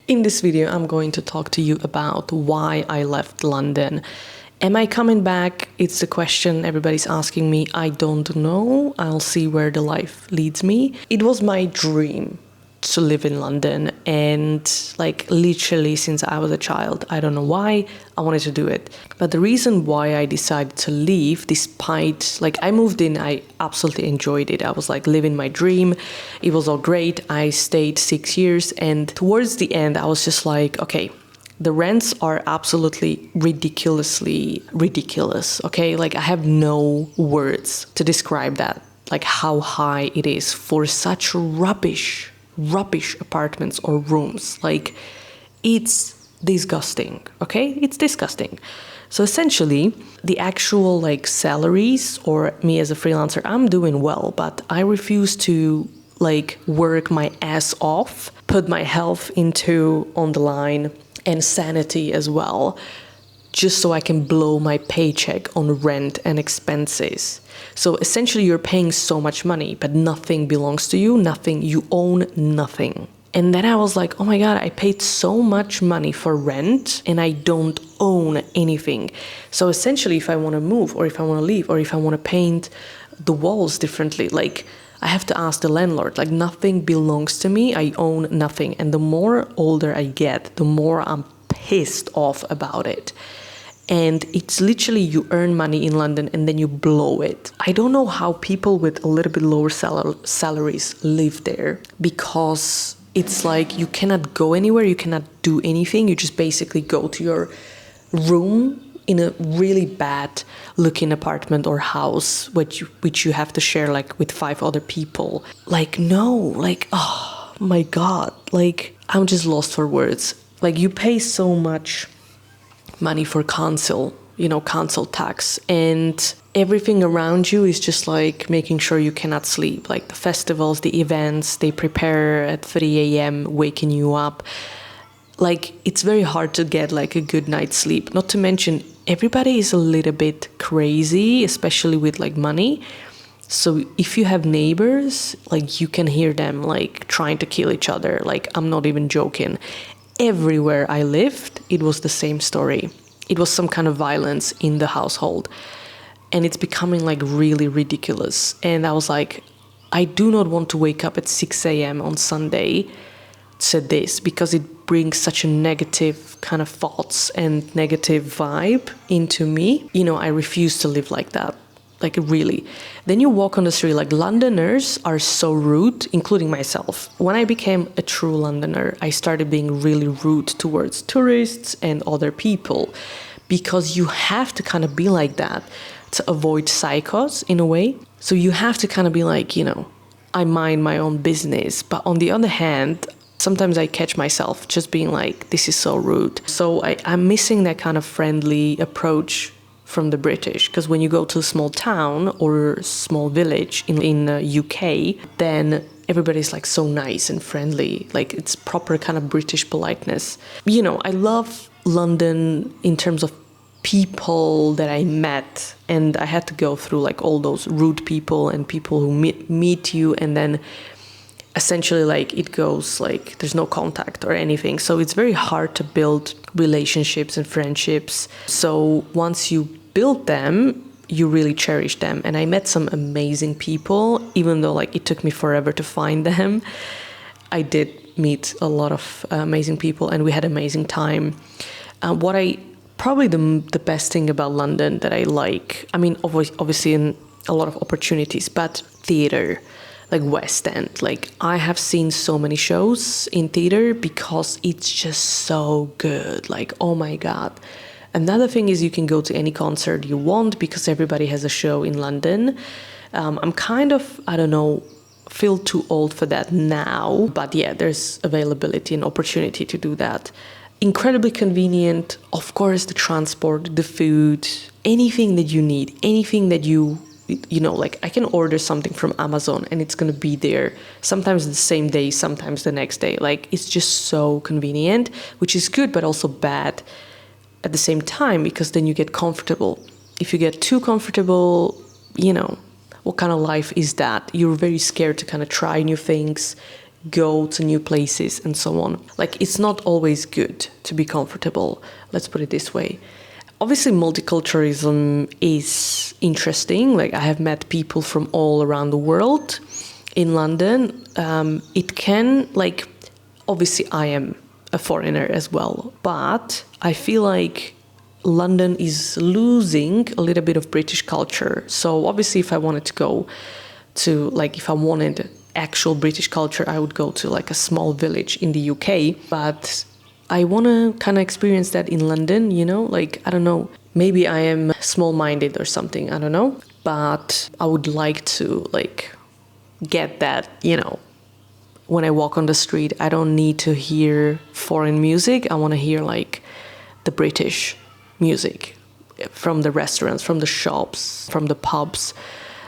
In this video, I'm going to talk to you about why I left London. Am I coming back? It's the question everybody's asking me. I don't know. I'll see where the life leads me. It was my dream to live in London, and literally since I was a child, I don't know why, I wanted to do it. But the reason why I decided to leave, despite I moved in, I absolutely enjoyed it. I was living my dream. It was all great. I stayed 6 years, and towards the end I was just okay, the rents are absolutely ridiculously ridiculous. Okay, I have no words to describe that, how high it is for such rubbish apartments or rooms. It's disgusting. Okay, it's disgusting. So essentially the actual salaries, or me as a freelancer, I'm doing well, but I refuse to work my ass off, put my health into on the line and sanity as well, just so I can blow my paycheck on rent and expenses. So essentially you're paying so much money, but nothing belongs to you, nothing, you own nothing. And then I was like, oh my God, I paid so much money for rent and I don't own anything. So essentially if I want to move, or if I want to leave, or if I want to paint the walls differently, I have to ask the landlord. Nothing belongs to me, I own nothing. And the more older I get, the more I'm pissed off about it. And it's literally, you earn money in London and then you blow it. I don't know how people with a little bit lower salaries live there, because it's you cannot go anywhere, you cannot do anything. You just basically go to your room in a really bad looking apartment or house, which you have to share with 5 other people. Oh my God, I'm just lost for words. You pay so much money for council tax, and everything around you is just making sure you cannot sleep. The festivals, the events, they prepare at 3 a.m., waking you up. It's very hard to get a good night's sleep. Not to mention, everybody is a little bit crazy, especially with money. So if you have neighbors, you can hear them trying to kill each other. I'm not even joking. Everywhere I lived, it was the same story. It was some kind of violence in the household. And it's becoming really ridiculous. And I was I do not want to wake up at 6 a.m. on Sunday to this, because it brings such a negative kind of thoughts and negative vibe into me. I refuse to live like that. Really. Then you walk on the street, Londoners are so rude, including myself. When I became a true Londoner, I started being really rude towards tourists and other people, because you have to kind of be like that to avoid psychos in a way. So you have to kind of be I mind my own business. But on the other hand, sometimes I catch myself just being this is so rude. So I'm missing that kind of friendly approach from the British, because when you go to a small town or small village in UK, then everybody's so nice and friendly. It's proper kind of British politeness. I love London in terms of people that I met, and I had to go through all those rude people and people who meet you, and then essentially it goes there's no contact or anything. So it's very hard to build relationships and friendships. So once you build them, you really cherish them. And I met some amazing people, even though it took me forever to find them. I did meet a lot of amazing people, and we had amazing time. Probably the best thing about London that I like, obviously in a lot of opportunities, but theater, West End. I have seen so many shows in theater because it's just so good. Oh my God. Another thing is you can go to any concert you want because everybody has a show in London. I'm kind of, I don't know, feel too old for that now. But yeah, there's availability and opportunity to do that. Incredibly convenient. Of course, the transport, the food, anything that you need, anything that I can order something from Amazon and it's going to be there sometimes the same day, sometimes the next day. It's just so convenient, which is good, but also bad at the same time, because then you get comfortable. If you get too comfortable, what kind of life is that? You're very scared to kind of try new things. go to new places and so on. Like, it's not always good to be comfortable. Let's put it this way. Obviously, multiculturalism is interesting. Like, I have met people from all around the world in London. It can, like, obviously I am a foreigner as well, but I feel like London is losing a little bit of British culture. So obviously if I wanted to go to, like, if I wanted actual British culture, I would go to like a small village in the UK. But I want to kind of experience that in London, you know, like, I don't know, maybe I am small-minded or something, I don't know. But I would like to, like, get that, you know, when I walk on the street, I don't need to hear foreign music. I want to hear, like, the British music from the restaurants, from the shops, from the pubs.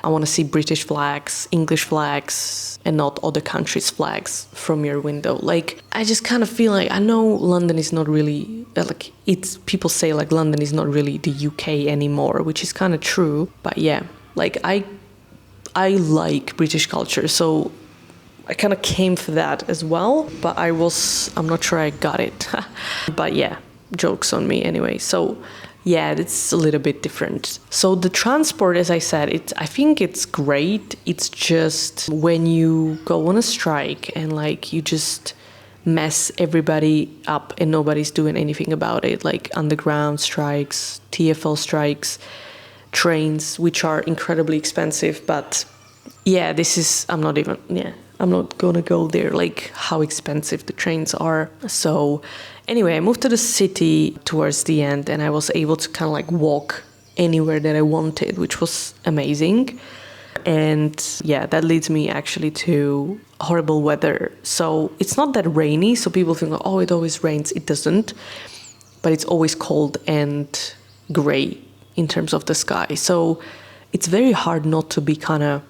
I want to see British flags, English flags, and not other countries' flags from your window. Like, I just kind of feel like, I know London is not really, like, it's, people say like London is not really the UK anymore, which is kind of true. But yeah, like, I like British culture, so I kind of came for that as well. But I'm not sure I got it. But yeah, jokes on me anyway. So yeah, it's a little bit different. So the transport, as I said, I think it's great. It's just when you go on a strike and, like, you just mess everybody up and nobody's doing anything about it, like underground strikes, TfL strikes, trains, which are incredibly expensive. But yeah, I'm not gonna go there, like, how expensive the trains are. So anyway, I moved to the city towards the end, and I was able to kind of like walk anywhere that I wanted, which was amazing. And yeah, that leads me actually to horrible weather. So it's not that rainy, so people think, oh, it always rains. It doesn't, but it's always cold and gray in terms of the sky. So it's very hard not to be kind of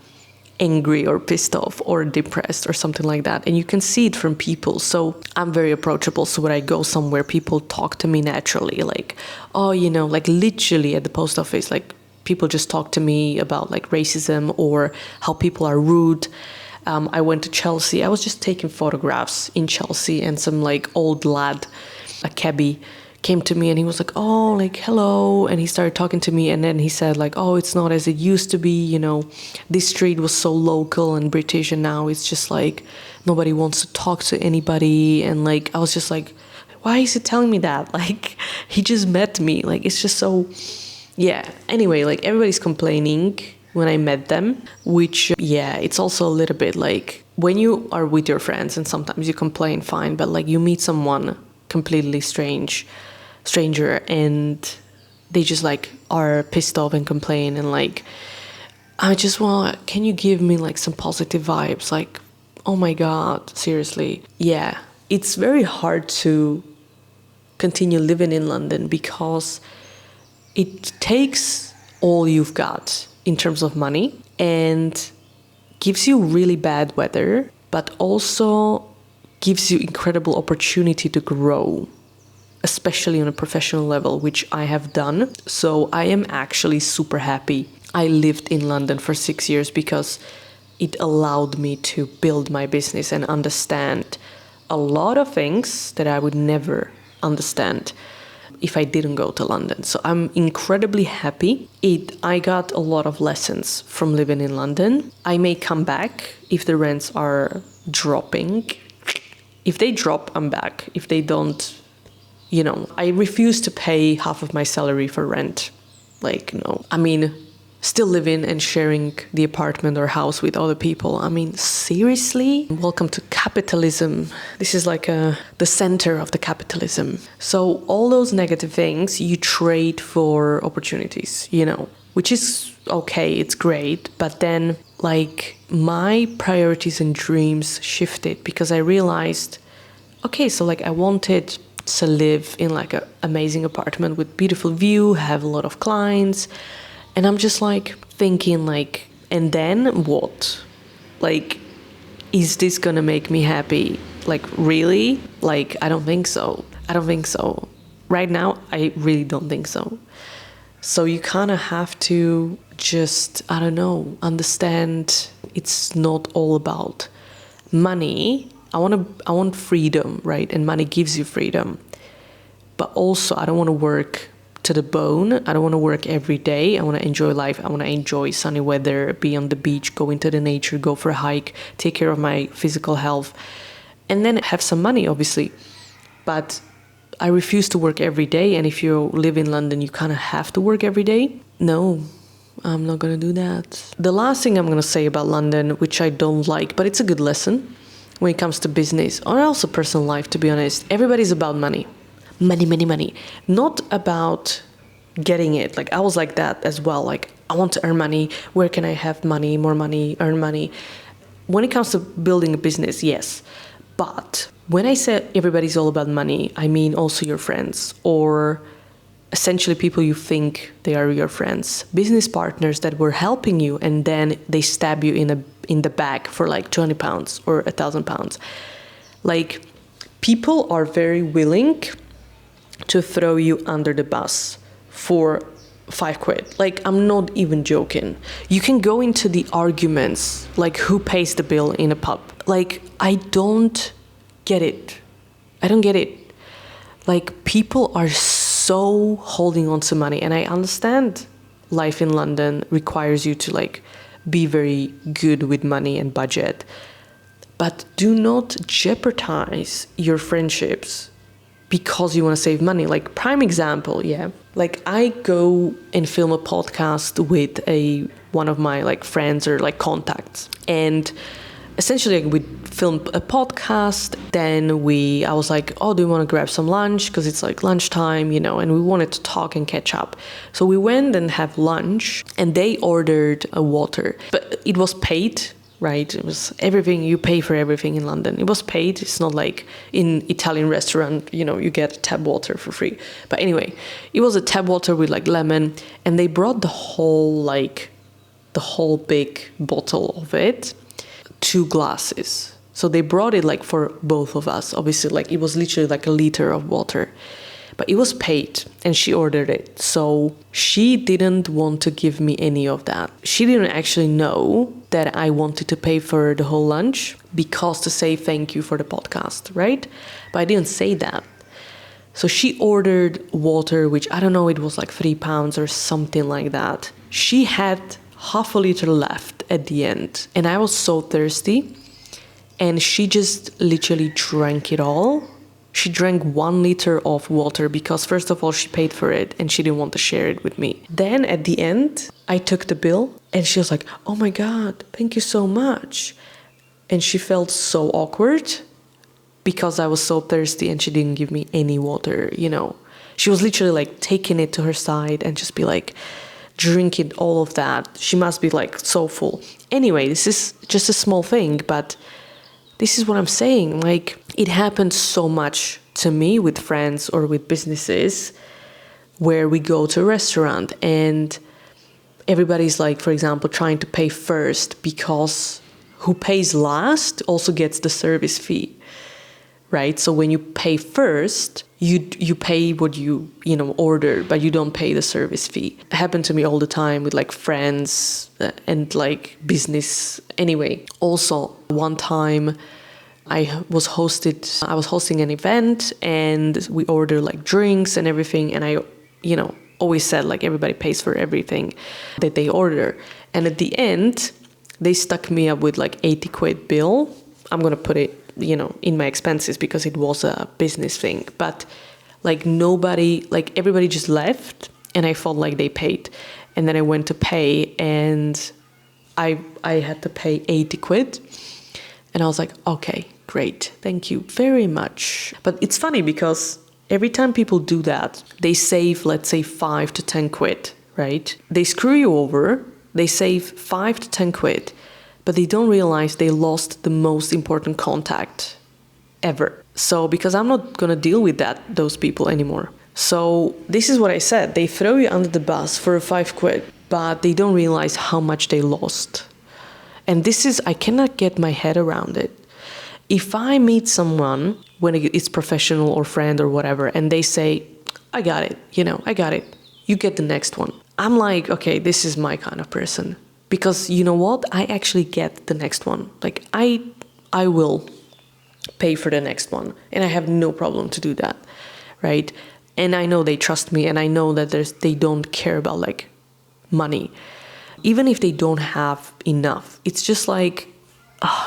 angry or pissed off or depressed or something like that. And you can see it from people. So I'm very approachable. So when I go somewhere, people talk to me naturally. Like, oh, you know, like literally at the post office, like people just talk to me about like racism or how people are rude. I went to Chelsea. I was just taking photographs in Chelsea, and some like old lad, a cabbie, came to me and he was like, oh, like, hello. And he started talking to me, and then he said like, oh, it's not as it used to be, you know, this street was so local and British, and now it's just like nobody wants to talk to anybody. And like, I was just like, why is he telling me that? Like, he just met me. Like, it's just so, yeah. Anyway, like, everybody's complaining when I met them, which, yeah, it's also a little bit like when you are with your friends and sometimes you complain, fine, but like you meet someone completely stranger and they just like are pissed off and complain, and like, I just want, can you give me like some positive vibes? Like, oh my God, seriously. Yeah, it's very hard to continue living in London because it takes all you've got in terms of money and gives you really bad weather, but also gives you incredible opportunity to grow, especially on a professional level, which I have done. So I am actually super happy I lived in London for 6 years, because it allowed me to build my business and understand a lot of things that I would never understand if I didn't go to London. So I'm incredibly happy. I got a lot of lessons from living in London. I may come back if the rents are dropping. If they drop, I'm back. If they don't, you know, I refuse to pay half of my salary for rent. Like, no. I mean, still living and sharing the apartment or house with other people. I mean, seriously? Welcome to capitalism. This is like the center of the capitalism. So all those negative things you trade for opportunities, you know, which is okay, it's great. But then, like, my priorities and dreams shifted because I realized, okay, so like I wanted to live in like an amazing apartment with beautiful view, have a lot of clients. And I'm just like thinking like, and then what? Like, is this gonna make me happy? Like, really? Like, I don't think so. Right now, I really don't think so. So you kind of have to just, I don't know, understand it's not all about money, I want freedom, right? And money gives you freedom. But also, I don't want to work to the bone. I don't want to work every day. I want to enjoy life. I want to enjoy sunny weather, be on the beach, go into the nature, go for a hike, take care of my physical health, and then have some money, obviously. But I refuse to work every day. And if you live in London, you kind of have to work every day. No, I'm not going to do that. The last thing I'm going to say about London, which I don't like, but it's a good lesson when it comes to business or also personal life, to be honest. Everybody's about money. Money, money, money. Not about getting it. Like, I was like that as well. Like, I want to earn money. Where can I have money, more money, earn money? When it comes to building a business, yes. But when I say everybody's all about money, I mean also your friends, or essentially people you think they are your friends, business partners that were helping you, and then they stab you in the back for like 20 pounds or 1,000 pounds. Like, people are very willing to throw you under the bus for 5 quid. Like, I'm not even joking. You can go into the arguments, like who pays the bill in a pub. Like, I don't get it. I don't get it. Like, people are so holding on to money, and I understand life in London requires you to like be very good with money and budget, but do not jeopardize your friendships because you want to save money. Like, prime example, yeah. Like, I go and film a podcast with one of my like friends or like contacts, and essentially like, we filmed a podcast. Then I was like, oh, do you want to grab some lunch? Because it's like lunchtime, and we wanted to talk and catch up. So we went and have lunch, and they ordered a water, but it was paid. Right, it was everything. You pay for everything in London. It was paid. It's not like in Italian restaurant, you get tap water for free. But anyway, it was a tap water with like lemon, and they brought the whole big bottle of it, 2 glasses. So they brought it like for both of us. Obviously, like it was literally like a liter of water. But it was paid, and she ordered it. So she didn't want to give me any of that. She didn't actually know that I wanted to pay for the whole lunch because to say thank you for the podcast, right? But I didn't say that. So she ordered water, which I don't know, it was like 3 pounds or something like that. She had half a liter left at the end, and I was so thirsty. And she just literally drank it all. She drank 1 liter of water because, first of all, she paid for it and she didn't want to share it with me. Then at the end, I took the bill and she was like, oh my God, thank you so much. And she felt so awkward because I was so thirsty and she didn't give me any water, She was literally like taking it to her side and just be like drinking all of that. She must be like so full. Anyway, this is just a small thing, but this is what I'm saying. Like, it happens so much to me with friends or with businesses where we go to a restaurant and everybody's like, for example, trying to pay first because who pays last also gets the service fee, right? So when you pay first, you pay what you order, but you don't pay the service fee. It happened to me all the time with like friends and like business. Anyway, also one time I was hosting an event and we ordered like drinks and everything, and I always said like everybody pays for everything that they order. And at the end, they stuck me up with like 80 quid bill. I'm gonna put it in my expenses because it was a business thing. But like everybody just left and I felt like they paid. And then I went to pay and I had to pay 80 quid. And I was like, okay, great. Thank you very much. But it's funny because every time people do that, they save, let's say 5 to 10 quid, right? They screw you over. They save 5 to 10 quid. But they don't realize they lost the most important contact ever. So, because I'm not going to deal with those people anymore. So, this is what I said. They throw you under the bus for 5 quid, but they don't realize how much they lost. And I cannot get my head around it. If I meet someone, when it's professional or friend or whatever, and they say, I got it, I got it. You get the next one. I'm like, okay, this is my kind of person. Because you know what? I actually get the next one. Like, I I will pay for the next one. And I have no problem to do that, right? And I know they trust me, and I know that they don't care about like money. Even if they don't have enough, it's just like,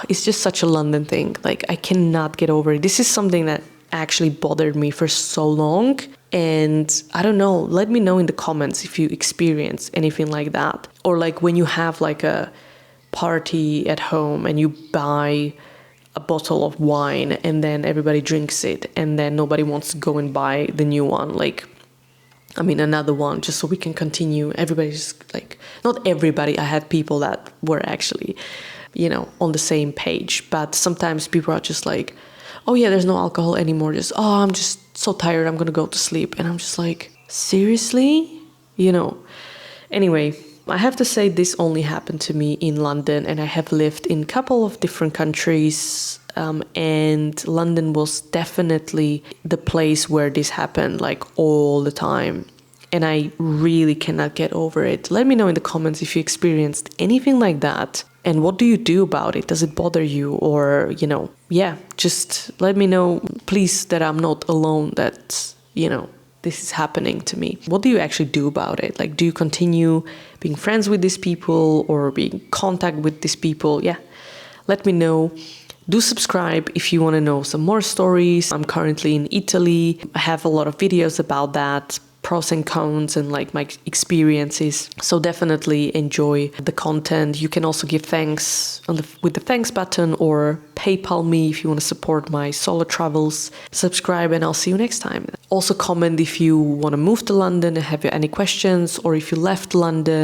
it's just such a London thing. Like, I cannot get over it. This is something that actually bothered me for so long. And I don't know, let me know in the comments if you experience anything like that. Or like when you have like a party at home and you buy a bottle of wine and then everybody drinks it and then nobody wants to go and buy the new one. Like, I mean, another one, just so we can continue. Everybody's like, not everybody. I had people that were actually, on the same page. But sometimes people are just like, oh yeah, there's no alcohol anymore. Just, oh, I'm just so tired, I'm gonna go to sleep. And I'm just like, seriously? Anyway, I have to say this only happened to me in London, and I have lived in a couple of different countries. And London was definitely the place where this happened, like all the time. And I really cannot get over it. Let me know in the comments if you experienced anything like that. And what do you do about it? Does it bother you? Or, just let me know, please, that I'm not alone, that, this is happening to me. What do you actually do about it? Like, do you continue being friends with these people or being in contact with these people? Yeah, let me know. Do subscribe if you want to know some more stories. I'm currently in Italy. I have a lot of videos about that, pros and cons, and like my experiences. So definitely enjoy the content. You can also give thanks with the thanks button, or PayPal me if you want to support my solo travels. Subscribe, and I'll see you next time. Also comment if you want to move to London and have any questions, or if you left London